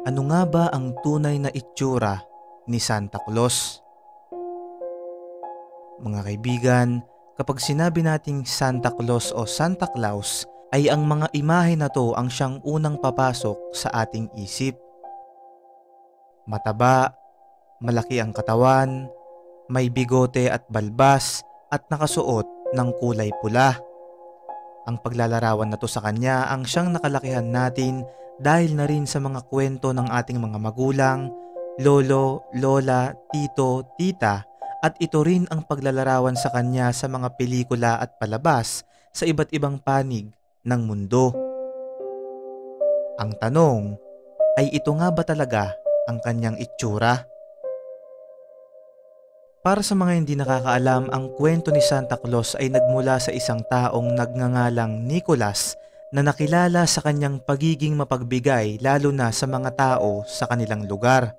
Ano nga ba ang tunay na itsura ni Santa Claus? Mga kaibigan, kapag sinabi nating Santa Claus o Santa Claus, ay ang mga imahe na to ang siyang unang papasok sa ating isip. Mataba, malaki ang katawan, may bigote at balbas at nakasuot ng kulay pula. Ang paglalarawan na to sa kanya ang siyang nakalakihan natin dahil na rin sa mga kwento ng ating mga magulang, lolo, lola, tito, tita, at ito rin ang paglalarawan sa kanya sa mga pelikula at palabas sa iba't ibang panig ng mundo. Ang tanong ay, ito nga ba talaga ang kanyang itsura? Para sa mga hindi nakakaalam, ang kwento ni Santa Claus ay nagmula sa isang taong nagngangalang Nicholas na nakilala sa kanyang pagiging mapagbigay lalo na sa mga tao sa kanilang lugar.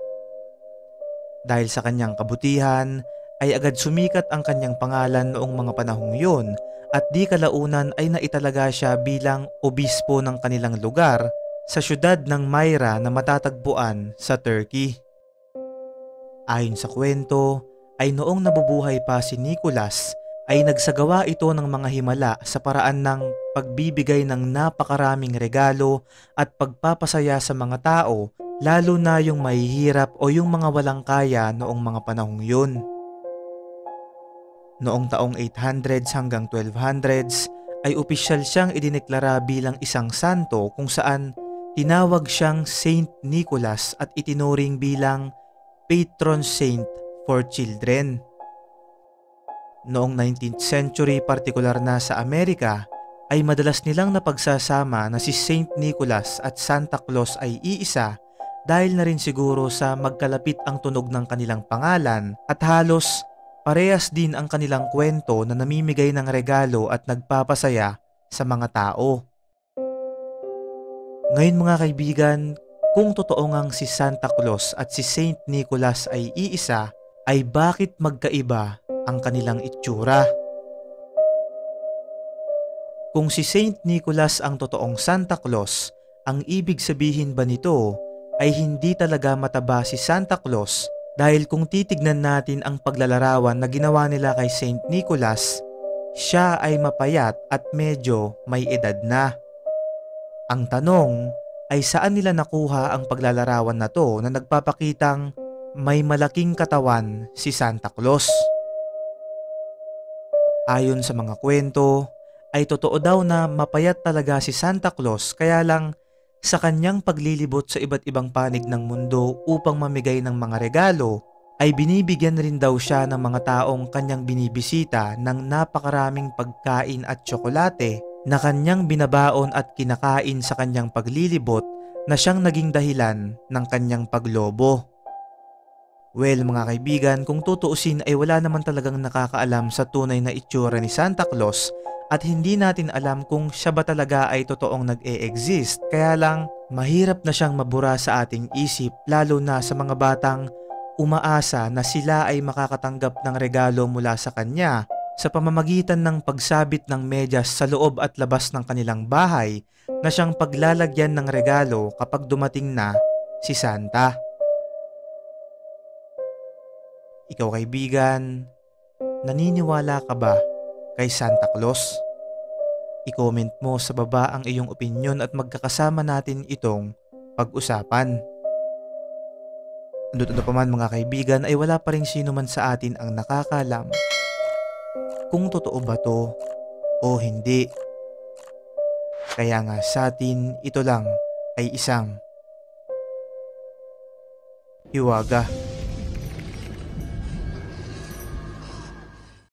Dahil sa kanyang kabutihan ay agad sumikat ang kanyang pangalan noong mga panahong yun at di kalaunan ay naitalaga siya bilang obispo ng kanilang lugar sa syudad ng Myra na matatagpuan sa Turkey. Ayon sa kwento, ay noong nabubuhay pa si Nicholas ay nagsagawa ito ng mga himala sa paraan ng pagbibigay ng napakaraming regalo at pagpapasaya sa mga tao, lalo na yung mahihirap o yung mga walang kaya noong mga panahong yun. Noong taong 800s hanggang 1200s ay opisyal siyang idineklara bilang isang santo kung saan tinawag siyang Saint Nicholas at itinuring bilang patron saint for children. Noong 19th century, partikular na sa Amerika, ay madalas nilang napagsasama na si Saint Nicholas at Santa Claus ay iisa dahil na rin siguro sa magkalapit ang tunog ng kanilang pangalan at halos parehas din ang kanilang kwento na namimigay ng regalo at nagpapasaya sa mga tao. Ngayon mga kaibigan, kung totoo ngang si Santa Claus at si Saint Nicholas ay iisa, ay bakit magkaiba ang kanilang itsura? Kung si Saint Nicholas ang totoong Santa Claus, ang ibig sabihin ba nito ay hindi talaga mataba si Santa Claus dahil kung titignan natin ang paglalarawan na ginawa nila kay Saint Nicholas, siya ay mapayat at medyo may edad na. Ang tanong ay saan nila nakuha ang paglalarawan na to na nagpapakitang may malaking katawan si Santa Claus? Ayon sa mga kwento, ay totoo daw na mapayat talaga si Santa Claus kaya lang sa kanyang paglilibot sa iba't ibang panig ng mundo upang mamigay ng mga regalo, ay binibigyan rin daw siya ng mga taong kanyang binibisita ng napakaraming pagkain at tsokolate na kanyang binabaon at kinakain sa kanyang paglilibot na siyang naging dahilan ng kanyang paglobo. Well mga kaibigan, kung tutuusin ay wala naman talagang nakakaalam sa tunay na itsura ni Santa Claus at hindi natin alam kung siya ba talaga ay totoong nag-e-exist, kaya lang mahirap na siyang mabura sa ating isip lalo na sa mga batang umaasa na sila ay makakatanggap ng regalo mula sa kanya sa pamamagitan ng pagsabit ng medyas sa loob at labas ng kanilang bahay na siyang paglalagyan ng regalo kapag dumating na si Santa. Ikaw kaibigan, naniniwala ka ba kay Santa Claus? I-comment mo sa baba ang iyong opinyon at magkakasama natin itong pag-usapan. Ano pa man mga kaibigan ay wala pa rin sino man sa atin ang nakakalam kung totoo ba to o hindi. Kaya nga sa atin ito lang ay isang hiwaga.